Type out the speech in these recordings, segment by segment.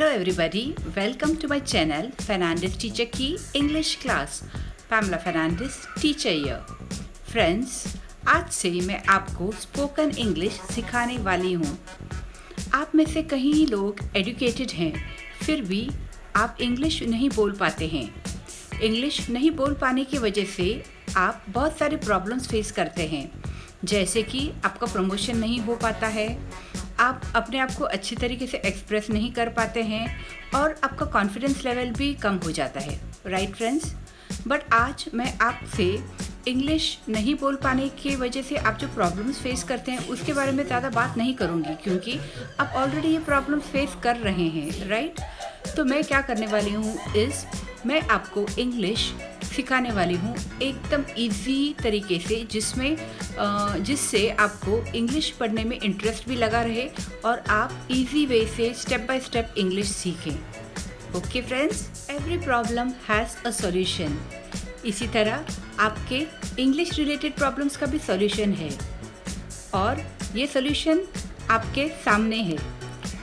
Hello everybody, welcome to my channel Fernandez Teacher Key English Class. Pamela Fernandez Teacher here. Friends, आज से मैं आपको spoken English सिखाने वाली हूँ। आप में से कई लोग एजुकेटेड हैं, फिर भी आप इंग्लिश नहीं बोल पाते हैं। इंग्लिश नहीं बोल पाने की वजह से आप बहुत सारे प्रॉब्लम्स फेस करते हैं, जैसे कि आपका प्रमोशन नहीं हो पाता है, आप अपने आप को अच्छी तरीके से एक्सप्रेस नहीं कर पाते हैं और आपका कॉन्फिडेंस लेवल भी कम हो जाता है। राइट फ्रेंड्स, बट आज मैं आपसे इंग्लिश नहीं बोल पाने की वजह से आप जो प्रॉब्लम्स फेस करते हैं उसके बारे में ज़्यादा बात नहीं करूँगी, क्योंकि आप ऑलरेडी ये प्रॉब्लम्स फेस कर रहे हैं। राइट, तो मैं क्या करने वाली हूँ मैं आपको इंग्लिश सिखाने वाली हूँ एकदम इजी तरीके से, जिससे आपको इंग्लिश पढ़ने में इंटरेस्ट भी लगा रहे और आप इजी वे से स्टेप बाय स्टेप इंग्लिश सीखें। Okay friends, every problem has a solution. इसी तरह आपके इंग्लिश रिलेटेड प्रॉब्लम्स का भी सॉल्यूशन है और ये सॉल्यूशन आपके सामने है।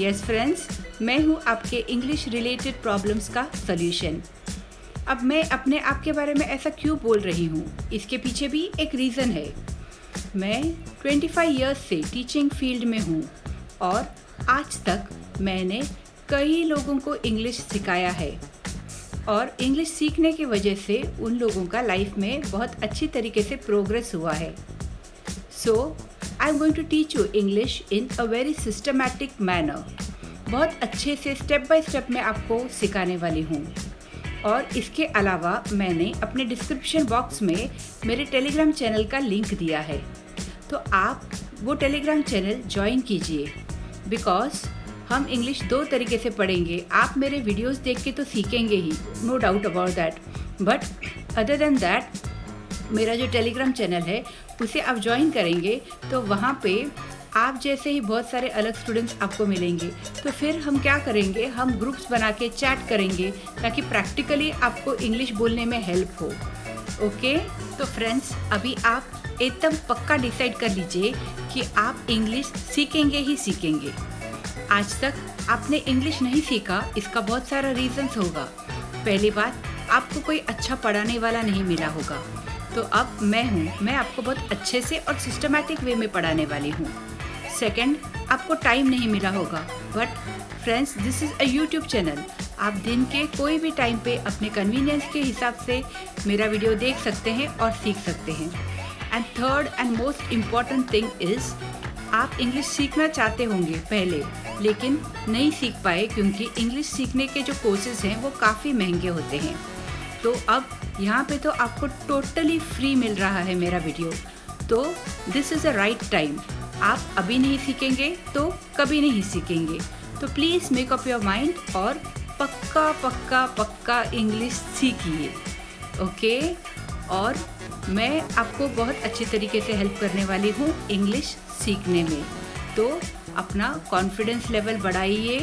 यस फ्रेंड्स, मैं हूँ आपके इंग्लिश रिलेटेड प्रॉब्लम्स का सॉल्यूशन। अब मैं अपने आप के बारे में ऐसा क्यों बोल रही हूँ, इसके पीछे भी एक रीज़न है। मैं 25 इयर्स से टीचिंग फील्ड में हूँ और आज तक मैंने कई लोगों को इंग्लिश सिखाया है और इंग्लिश सीखने की वजह से उन लोगों का लाइफ में बहुत अच्छी तरीके से प्रोग्रेस हुआ है। So I am going to teach you English in a very systematic manner. बहुत अच्छे से स्टेप बाय स्टेप मैं आपको सिखाने वाली हूँ। और इसके अलावा मैंने अपने डिस्क्रिप्शन बॉक्स में मेरे टेलीग्राम चैनल का लिंक दिया है, तो आप वो टेलीग्राम चैनल ज्वाइन कीजिए, बिकॉज हम इंग्लिश दो तरीके से पढ़ेंगे। आप मेरे वीडियोस देख के तो सीखेंगे ही, no doubt about that, but other than that मेरा जो टेलीग्राम चैनल है उसे आप ज्वाइन करेंगे तो वहाँ पे आप जैसे ही बहुत सारे अलग स्टूडेंट्स आपको मिलेंगे। तो फिर हम क्या करेंगे, हम ग्रुप्स बना के चैट करेंगे ताकि प्रैक्टिकली आपको इंग्लिश बोलने में हेल्प हो। ओके, तो फ्रेंड्स, अभी आप एकदम पक्का डिसाइड कर लीजिए कि आप इंग्लिश सीखेंगे ही सीखेंगे। आज तक आपने इंग्लिश नहीं सीखा, इसका बहुत सारा रीजंस होगा। पहली बात, आपको कोई अच्छा पढ़ाने वाला नहीं मिला होगा, तो अब मैं आपको बहुत अच्छे से और सिस्टमैटिक वे में पढ़ाने वाली हूँ। सेकंड, आपको टाइम नहीं मिला होगा, but friends, this is a YouTube channel. आप दिन के कोई भी टाइम पे अपने कन्वीनियंस के हिसाब से मेरा वीडियो देख सकते हैं और सीख सकते हैं। And third and most important thing is, आप इंग्लिश सीखना चाहते होंगे पहले, लेकिन नहीं सीख पाए क्योंकि इंग्लिश सीखने के जो कोर्सेज हैं वो काफ़ी महंगे होते हैं। तो अब यहाँ पे तो आपको टोटली फ्री मिल रहा है मेरा वीडियो, तो this is a right time. आप अभी नहीं सीखेंगे तो कभी नहीं सीखेंगे, तो please make up your mind और पक्का पक्का पक्का इंग्लिश सीखिए। ओके, और मैं आपको बहुत अच्छी तरीके से हेल्प करने वाली हूँ इंग्लिश सीखने में। तो अपना कॉन्फिडेंस लेवल बढ़ाइए,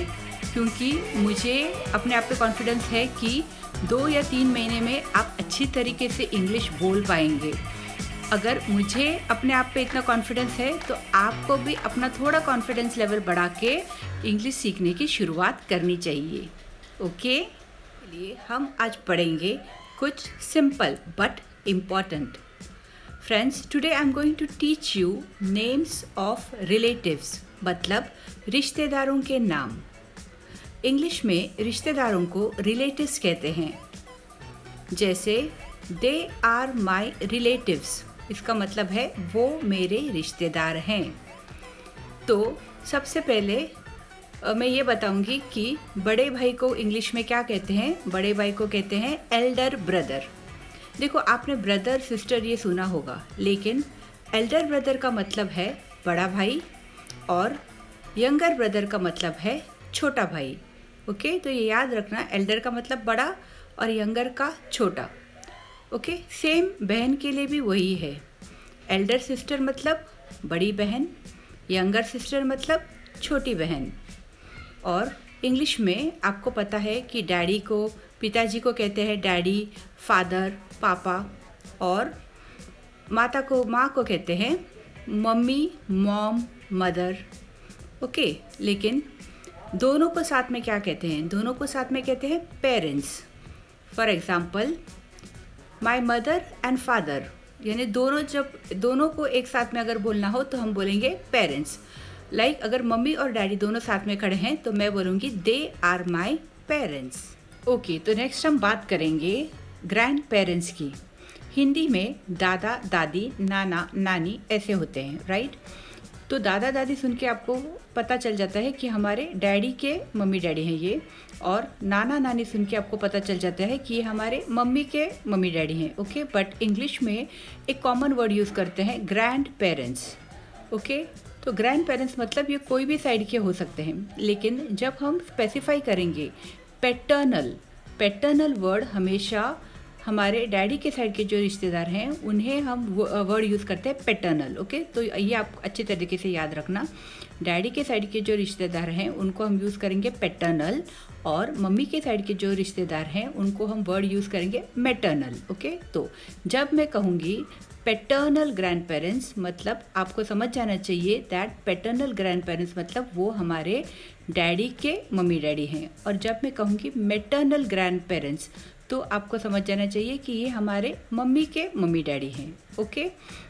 क्योंकि मुझे अपने आप पे कॉन्फिडेंस है कि 2 या 3 महीने में आप अच्छी तरीके से इंग्लिश बोल पाएंगे। अगर मुझे अपने आप पे इतना कॉन्फिडेंस है तो आपको भी अपना थोड़ा कॉन्फिडेंस लेवल बढ़ा के इंग्लिश सीखने की शुरुआत करनी चाहिए। ओके, चलिए हम आज पढ़ेंगे कुछ simple but important. Friends, today I am going to teach you names of relatives, मतलब रिश्तेदारों के नाम। इंग्लिश में रिश्तेदारों को रिलेटिव्स कहते हैं। जैसे दे आर माई रिलेटिव्स, इसका मतलब है वो मेरे रिश्तेदार हैं। तो सबसे पहले मैं ये बताऊंगी कि बड़े भाई को इंग्लिश में क्या कहते हैं। बड़े भाई को कहते हैं एल्डर ब्रदर। देखो, आपने ब्रदर सिस्टर ये सुना होगा, लेकिन एल्डर ब्रदर का मतलब है बड़ा भाई और यंगर ब्रदर का मतलब है छोटा भाई। ओके, तो ये याद रखना, एल्डर का मतलब बड़ा और यंगर का छोटा। ओके, सेम बहन के लिए भी वही है। एल्डर सिस्टर मतलब बड़ी बहन, यंगर सिस्टर मतलब छोटी बहन। और इंग्लिश में आपको पता है कि डैडी को, पिताजी को कहते हैं डैडी, फादर, पापा, और माता को, माँ को कहते हैं मम्मी, मॉम, मदर। ओके, लेकिन दोनों को साथ में क्या कहते हैं? दोनों को साथ में कहते हैं parents. For example my mother and father, यानी दोनों को एक साथ में अगर बोलना हो तो हम बोलेंगे पेरेंट्स। लाइक अगर मम्मी और डैडी दोनों साथ में खड़े हैं तो मैं बोलूँगी they are my parents. Okay, तो नेक्स्ट हम बात करेंगे ग्रैंड पेरेंट्स की। हिंदी में दादा दादी नाना नानी ऐसे होते हैं, राइट? तो दादा दादी सुन के आपको पता चल जाता है कि हमारे डैडी के मम्मी डैडी हैं ये, और नाना नानी सुन के आपको पता चल जाता है कि ये हमारे मम्मी के मम्मी डैडी हैं। ओके, बट इंग्लिश में एक कॉमन वर्ड यूज़ करते हैं ग्रैंड पेरेंट्स। ओके, तो ग्रैंड पेरेंट्स मतलब ये कोई भी साइड के हो सकते हैं, लेकिन जब हम स्पेसिफाई करेंगे पैटर्नल वर्ड हमेशा हमारे डैडी के साइड के जो रिश्तेदार हैं उन्हें हम वर्ड यूज़ करते हैं पैटर्नल। ओके, तो ये आप अच्छे तरीके से याद रखना, डैडी के साइड के जो रिश्तेदार हैं उनको हम यूज़ करेंगे पैटर्नल, और मम्मी के साइड के जो रिश्तेदार हैं उनको हम वर्ड यूज़ करेंगे मैटर्नल। ओके, तो जब मैं कहूँगी पैटर्नल ग्रैंड पेरेंट्स, मतलब आपको समझ जाना चाहिए दैट पैटर्नल ग्रैंड पेरेंट्स मतलब वो हमारे डैडी के मम्मी डैडी हैं, और जब मैं कहूँगी मैटर्नल ग्रैंड पेरेंट्स तो आपको समझ जाना चाहिए कि ये हमारे मम्मी के मम्मी डैडी हैं। ओके,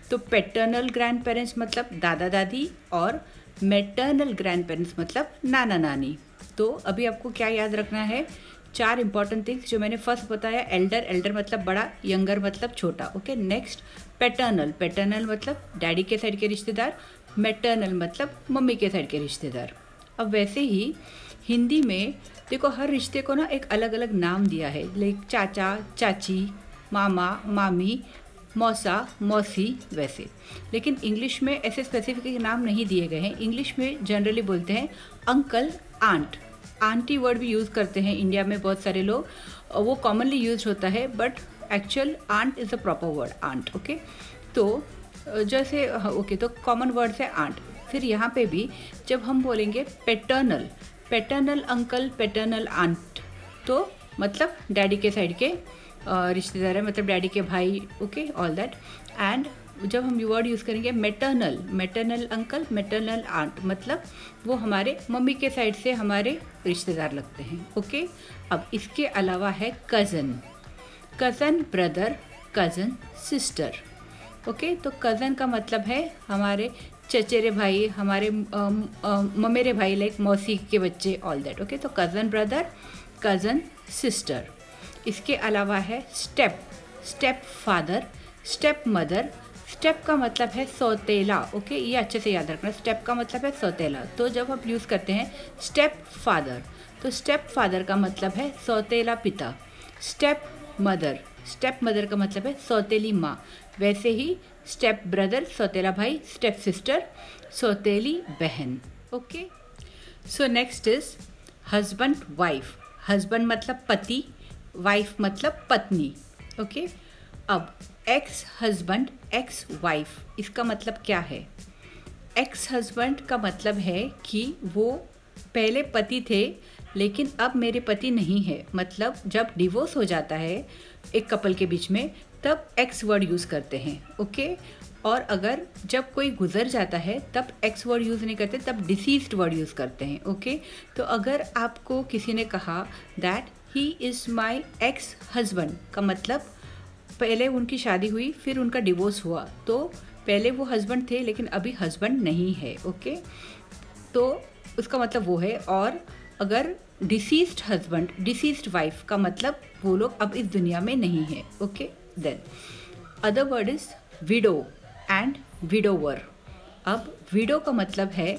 तो पैटर्नल ग्रैंड पेरेंट्स मतलब दादा दादी, और मैटर्नल ग्रैंड पेरेंट्स मतलब नाना नानी। तो अभी आपको क्या याद रखना है? 4 इंपॉर्टेंट थिंग्स जो मैंने फर्स्ट बताया, एल्डर मतलब बड़ा, यंगर मतलब छोटा। ओके, नेक्स्ट पैटर्नल मतलब डैडी के साइड के रिश्तेदार, मैटर्नल मतलब मम्मी के साइड के रिश्तेदार। अब वैसे ही हिंदी में देखो हर रिश्ते को ना एक अलग अलग नाम दिया है, लाइक चाचा चाची, मामा मामी, मौसा मौसी वैसे, लेकिन इंग्लिश में ऐसे स्पेसिफिक नाम नहीं दिए गए हैं। इंग्लिश में जनरली बोलते हैं अंकल, आंट, आंटी वर्ड भी यूज़ करते हैं इंडिया में बहुत सारे लोग, वो कॉमनली यूज होता है, but actual aunt is a proper word, aunt. Okay, तो जैसे ओके, तो कॉमन वर्ड है आंट। फिर यहाँ पे भी जब हम बोलेंगे पैटर्नल अंकल, पैटर्नल आंट, तो मतलब डैडी के साइड के रिश्तेदार है, मतलब डैडी के भाई। Okay, all that. एंड जब हम वर्ड यूज़ करेंगे मैटर्नल अंकल, मैटर्नल आंट, मतलब वो हमारे मम्मी के साइड से हमारे रिश्तेदार लगते हैं। ओके, अब इसके अलावा है cousin brother, cousin sister. Okay, तो कज़न का मतलब है हमारे चचेरे भाई, हमारे ममेरे भाई, लाइक मौसी के बच्चे, ऑल दैट। ओके, तो कज़न ब्रदर, कज़न सिस्टर। इसके अलावा है step father, step mother. Step का मतलब है सौतेला। ओके, ये अच्छे से याद रखना, स्टेप का मतलब है सौतेला। तो जब हम यूज़ करते हैं स्टेप फादर, तो स्टेप फादर का मतलब है सौतेला पिता। स्टेप मदर का मतलब है सौतेली माँ। वैसे ही स्टेप ब्रदर सौतेला भाई, स्टेप सिस्टर सौतेली बहन। Okay, so next is husband wife. Husband मतलब पति, वाइफ मतलब पत्नी। ओके, अब एक्स हस्बैंड एक्स वाइफ, इसका मतलब क्या है? एक्स हस्बैंड का मतलब है कि वो पहले पति थे लेकिन अब मेरे पति नहीं है, मतलब जब डिवोर्स हो जाता है एक कपल के बीच में तब एक्स वर्ड यूज़ करते हैं। ओके, और अगर जब कोई गुजर जाता है तब एक्स वर्ड यूज़ नहीं करते, तब डिसीज्ड वर्ड यूज़ करते हैं। ओके, तो अगर आपको किसी ने कहा that he is my ex husband, का मतलब पहले उनकी शादी हुई फिर उनका डिवोर्स हुआ, तो पहले वो हस्बैंड थे लेकिन अभी हस्बैंड नहीं है। ओके, तो उसका मतलब वो है। और अगर डिसीज्ड हस्बैंड, डिसीज्ड वाइफ का मतलब वो लोग अब इस दुनिया में नहीं है। Okay, then other word is widow and widower. अब विडो का मतलब है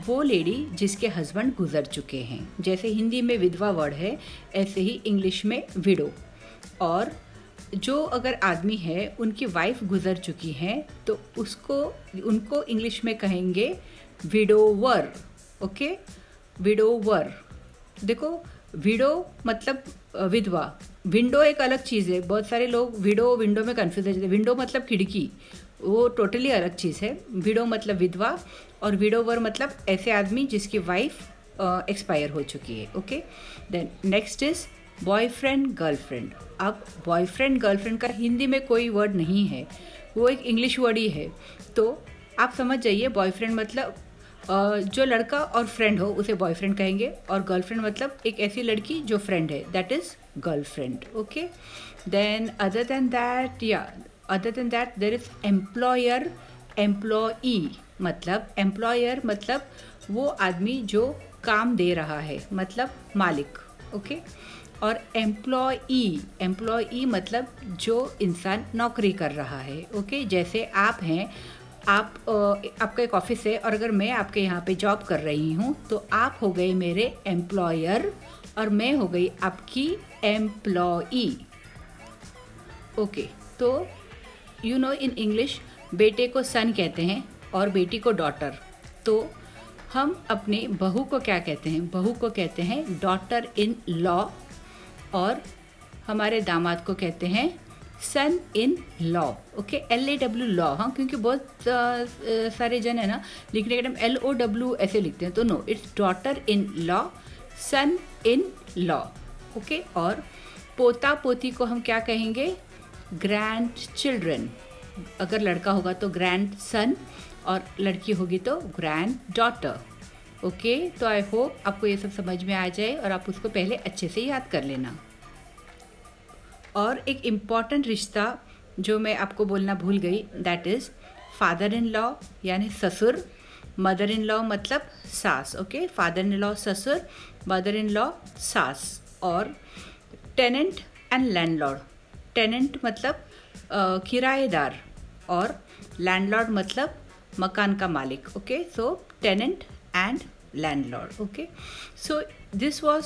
वो लेडी जिसके हस्बैंड गुजर चुके हैं, जैसे हिंदी में विधवा वर्ड है ऐसे ही इंग्लिश में विडो। और जो अगर आदमी है उनकी वाइफ गुजर चुकी हैं तो उनको इंग्लिश में कहेंगे विडोवर। Okay, widower. देखो विडो मतलब विधवा, विंडो एक अलग चीज़ है। बहुत सारे लोग विंडो में कन्फ्यूज हो जाते हैं। विंडो मतलब खिड़की, वो टोटली अलग चीज़ है। विडो मतलब विधवा, और विडोवर मतलब ऐसे आदमी जिसकी वाइफ एक्सपायर हो चुकी है। Okay, then next is boyfriend girlfriend. अब बॉयफ्रेंड गर्लफ्रेंड का हिंदी में कोई वर्ड नहीं है, वो एक इंग्लिश वर्ड ही है। तो आप समझ जाइए बॉयफ्रेंड मतलब जो लड़का और फ्रेंड हो उसे बॉयफ्रेंड कहेंगे, और गर्लफ्रेंड मतलब एक ऐसी लड़की जो फ्रेंड है, that is girlfriend. Okay, then other than that there is employer, employee. मतलब एम्प्लॉयर मतलब वो आदमी जो काम दे रहा है, मतलब मालिक. ओके, और एम्प्लॉई मतलब जो इंसान नौकरी कर रहा है. ओके, जैसे आप हैं, आपका एक ऑफिस है और अगर मैं आपके यहाँ पे जॉब कर रही हूँ तो आप हो गए मेरे एम्प्लॉयर और मैं हो गई आपकी एम्प्लॉई. ओके, तो यू नो इन इंग्लिश बेटे को सन कहते हैं और बेटी को डॉटर. तो हम अपने बहू को क्या कहते हैं? बहू को कहते हैं डॉटर इन लॉ, और हमारे दामाद को कहते हैं son in law. Okay, LAW law. हाँ, क्योंकि बहुत सारे जन है ना लिखने के टाइम LOW ऐसे लिखते हैं, तो no, it's daughter in law, son in law. Okay, और पोता पोती को हम क्या कहेंगे? Grandchildren. अगर लड़का होगा तो ग्रैंड सन और लड़की होगी तो ग्रैंड डॉटर. ओके, तो आई होप आपको ये सब समझ में आ जाए और आप उसको पहले अच्छे से याद कर लेना. और एक इम्पॉर्टेंट रिश्ता जो मैं आपको बोलना भूल गई, that is father in law यानी ससुर, मदर इन लॉ मतलब सास. ओके, फादर इन लॉ ससुर, मदर इन लॉ सास. और टेनेंट एंड लैंडलॉर्ड. टेनेंट मतलब किराएदार और लैंडलॉर्ड मतलब मकान का मालिक. Okay, so tenant and landlord. Okay, so this was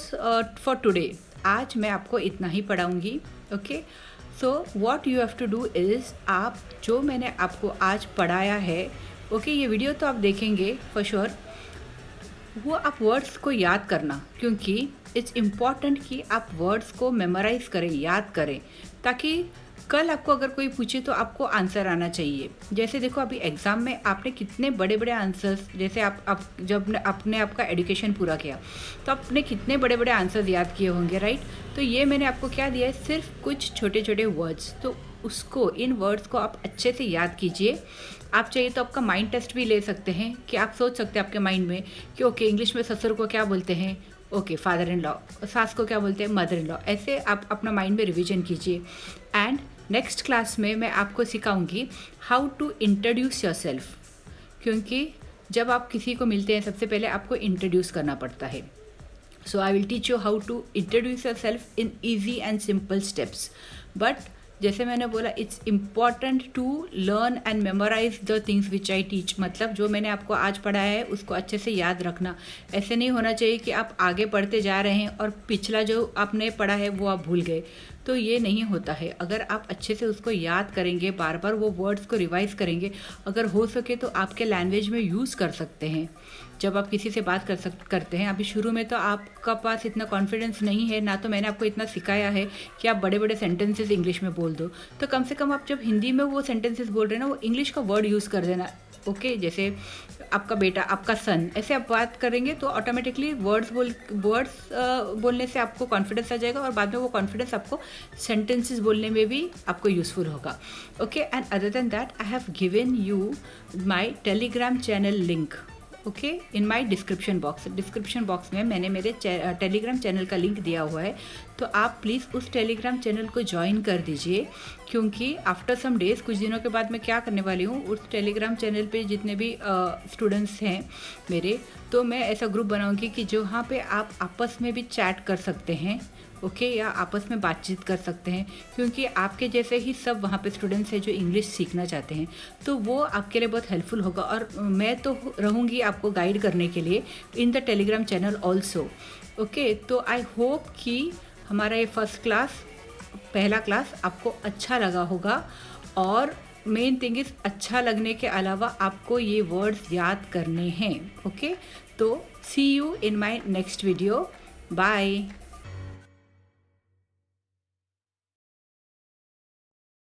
for today. आज मैं आपको इतना ही पढ़ाऊँगी. Okay, so what you have to do is, आप जो मैंने आपको आज पढ़ाया है, ओके, ये वीडियो तो आप देखेंगे फॉर श्योर, वो आप वर्ड्स को याद करना, क्योंकि इट्स इम्पॉर्टेंट कि आप वर्ड्स को मेमोराइज करें, याद करें, ताकि कल आपको अगर कोई पूछे तो आपको आंसर आना चाहिए. जैसे देखो अभी एग्ज़ाम में आपने कितने बड़े बड़े आंसर्स, जैसे आप जब आपने आपका एजुकेशन पूरा किया तो आपने कितने बड़े बड़े आंसर्स याद किए होंगे, राइट? तो ये मैंने आपको क्या दिया है, सिर्फ कुछ छोटे छोटे वर्ड्स. तो उसको, इन वर्ड्स को आप अच्छे से याद कीजिए. आप चाहिए तो आपका माइंड टेस्ट भी ले सकते हैं कि आप सोच सकते हैं आपके माइंड में कि ओके, इंग्लिश में ससुर को क्या बोलते हैं? Okay, father in law. सास को क्या बोलते हैं? Mother in law. ऐसे आप अपना माइंड में रिवीजन कीजिए. एंड नेक्स्ट क्लास में मैं आपको सिखाऊंगी how to introduce yourself, क्योंकि जब आप किसी को मिलते हैं सबसे पहले आपको इंट्रोड्यूस करना पड़ता है. So I will teach you how to introduce yourself in easy and simple steps. But जैसे मैंने बोला, it's important to learn and memorise the things which I teach. मतलब जो मैंने आपको आज पढ़ाया है उसको अच्छे से याद रखना. ऐसे नहीं होना चाहिए कि आप आगे पढ़ते जा रहे हैं और पिछला जो आपने पढ़ा है वो आप भूल गए. तो ये नहीं होता है. अगर आप अच्छे से उसको याद करेंगे, बार बार वो वर्ड्स को रिवाइज करेंगे, अगर हो सके तो आपके लैंग्वेज में यूज़ कर सकते हैं. जब आप किसी से बात करते हैं, अभी शुरू में तो आपका पास इतना कॉन्फिडेंस नहीं है, ना तो मैंने आपको इतना सिखाया है कि आप बड़े बड़े सेंटेंसेस इंग्लिश में बोल दो. तो कम से कम आप जब हिंदी में वो सेंटेंसेस बोल रहे हैं ना, वो इंग्लिश का वर्ड यूज़ कर देना. ओके, जैसे आपका बेटा, आपका सन, ऐसे आप बात करेंगे तो ऑटोमेटिकली वर्ड्स बोलने से आपको कॉन्फिडेंस आ जाएगा और बाद में वो कॉन्फिडेंस आपको सेंटेंसेस बोलने में भी आपको यूज़फुल होगा. Okay, and other than that I have given you my Telegram channel link. Okay, in my description box में मैंने मेरे टेलीग्राम चैनल का लिंक दिया हुआ है. तो आप प्लीज़ उस टेलीग्राम चैनल को ज्वाइन कर दीजिए, क्योंकि आफ्टर सम डेज़, कुछ दिनों के बाद मैं क्या करने वाली हूँ, उस टेलीग्राम चैनल पे जितने भी स्टूडेंट्स हैं मेरे, तो मैं ऐसा ग्रुप बनाऊँगी कि जहाँ पे आप आपस में भी चैट कर सकते हैं. ओके, या आपस में बातचीत कर सकते हैं, क्योंकि आपके जैसे ही सब वहाँ पे स्टूडेंट्स हैं जो इंग्लिश सीखना चाहते हैं. तो वो आपके लिए बहुत हेल्पफुल होगा और मैं तो रहूँगी आपको गाइड करने के लिए in the Telegram channel also. Okay, तो आई होप कि हमारा ये पहला क्लास आपको अच्छा लगा होगा. और मेन थिंग इज़, अच्छा लगने के अलावा आपको ये वर्ड्स याद करने हैं. ओके, तो see you in my next video. Bye.